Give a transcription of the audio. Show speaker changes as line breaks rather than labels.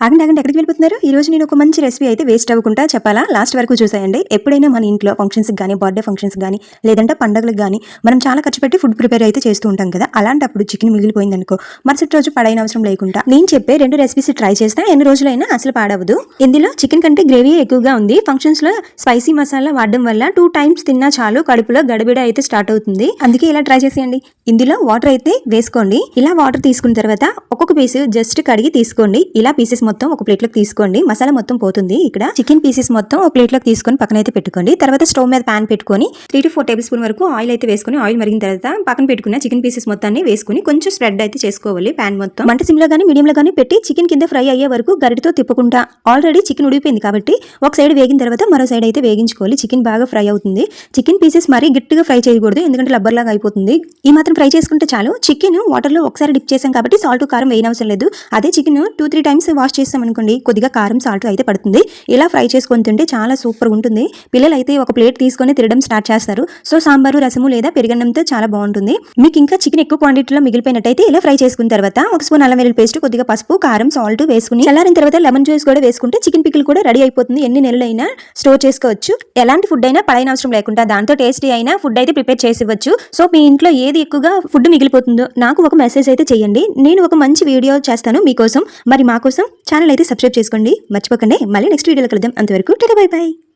ఆగండి ఆగండి ఎక్కడికి వెళ్ళిపోతున్నారు? ఈ రోజు నేను ఒక మంచి రెసిపీ అయితే వేస్ట్ అవ్వకుండా చెప్పాలా, లాస్ట్ వరకు చూసేయండి. ఎప్పుడైనా మన ఇంట్లో ఫంక్షన్స్కి కానీ, బర్త్డే ఫంక్షన్స్ కానీ, లేదంటే పండుగలకు కానీ మనం చాలా ఖర్చు పెట్టి ఫుడ్ ప్రిపేర్ అయితే చేస్తూ ఉంటాం కదా. అలాంటప్పుడు చికెన్ మిగిలిపోయింది అనుకో, మరుసటి రోజు పడైన అవసరం లేకుండా నేను చెప్పే 2 రెసిపీస్ ట్రై చేస్తే ఎన్ని రోజులైనా అసలు పాడవదు. ఇందులో చికెన్ కంటే గ్రేవీ ఎక్కువగా ఉంది. ఫంక్షన్స్ లో స్పైసీ మసాలా వాడడం వల్ల 2 టైమ్స్ తిన్నా చాలు కడుపులో గడబిడ అయితే స్టార్ట్ అవుతుంది. అందుకే ఇలా ట్రై చేసేయండి. ఇందులో వాటర్ అయితే వేసుకోండి. ఇలా వాటర్ తీసుకున్న తర్వాత ఒక్కొక్క పీస్ జస్ట్ కడిగి తీసుకోండి. ఇలా పీసెస్ మొత్తం ఒక ప్లేట్ లోకి తీసుకోండి. మసాలా మొత్తం పోతుంది. ఇక్కడ చికెన్ పీసెస్ మొత్తం ఒక ప్లేట్ లోకి తీసుకొని పక్కన అయితే పెట్టుకోండి. తర్వాత స్టవ్ మీద ప్యాన్ పెట్టుకొని 3 to 4 టేబుల్ స్పూన్ వరకు ఆయిల్ అయితే వేసుకొని, ఆయిల్ మరిగిన తర్వాత పక్కన పెట్టుకున్న చికెన్ పీసెస్ మొత్తాన్ని వేసుకుని కొంచెం స్ప్రెడ్ అయితే చేసుకోవాలి. ప్యాన్ మొత్తం మంట సిమ్ లో గానీ మీడియం లో గానీ పెట్టి చికెన్ కింద ఫ్రై అయ్యే వరకు గరిటతో తిప్పుకుంటా. ఆల్రెడీ చికెన్ ఉడిపోయింది కాబట్టి ఒక సైడ్ వేగిన తర్వాత మరో సైడ్ అయితే వేగించుకోవాలి. చికెన్ బాగా ఫ్రై అవుతుంది. చికెన్ పీసెస్ మరీ గట్టిగా ఫ్రై చేయకూడదు, ఎందుకంటే రబ్బర్ లాగా అయిపోతుంది. ఈ మాత్రం ఫ్రై చేసుకుంటే చాలు. చికెన్ వాటర్ లో ఒకసారి డిప్ చేసాం కాబట్టి సాల్ట్ కారం వేయనవసరం లేదు. అదే చికెన్ 2-3 టైమ్స్ వాష్ చేసాం అనుకోండి, కొద్దిగా కారం సాల్ట్ అయితే పడుతుంది. ఇలా ఫ్రై చేసుకొని తింటే చాలా సూపర్ ఉంటుంది. పిల్లలు అయితే ఒక ప్లేట్ తీసుకొని తినడం స్టార్ట్ చేస్తారు. సో సాంబారు, రసము లేదా పెరుగన్నంతో చాలా బాగుంటుంది. మీకు ఇంకా చికెన్ ఎక్కువ క్వాంటిటీలో మిగిలిపోయినట్టయితే ఇలా ఫ్రై చేసుకున్న తర్వాత ఒక స్పూన్ అల్లం వెల్లుల్లి పేస్ట్, కొద్దిగా పసుపు, కారం, సాల్ట్ వేసుకుని చల్లారిన తర్వాత లెమన్ జ్యూస్ కూడా వేసుకుంటే చికెన్ పికిల్ కూడా రెడీ అయిపోతుంది. ఎన్ని నెలలైనా స్టోర్ చేసుకోవచ్చు. ఎలాంటి ఫుడ్ అయినా పడైన అవసరం లేకుండా దాంతో టేస్టీ అయినా ఫుడ్ అయితే ప్రిపేర్ చేసి ఇవ్వచ్చు. సో మీ ఇంట్లో ఏది ఎక్కువగా ఫుడ్ మిగిలిపోతుందో నాకు ఒక మెసేజ్ అయితే చేయండి. నేను ఒక మంచి వీడియో చేస్తాను మీకోసం. మరి మా కోసం ఛానల్ అయితే సబ్స్క్రైబ్ చేసుకోండి మర్చిపోకండి. మళ్ళీ నెక్స్ట్ వీడియోలో కలుద్దాం. అంతవరకు టాటా బై బై.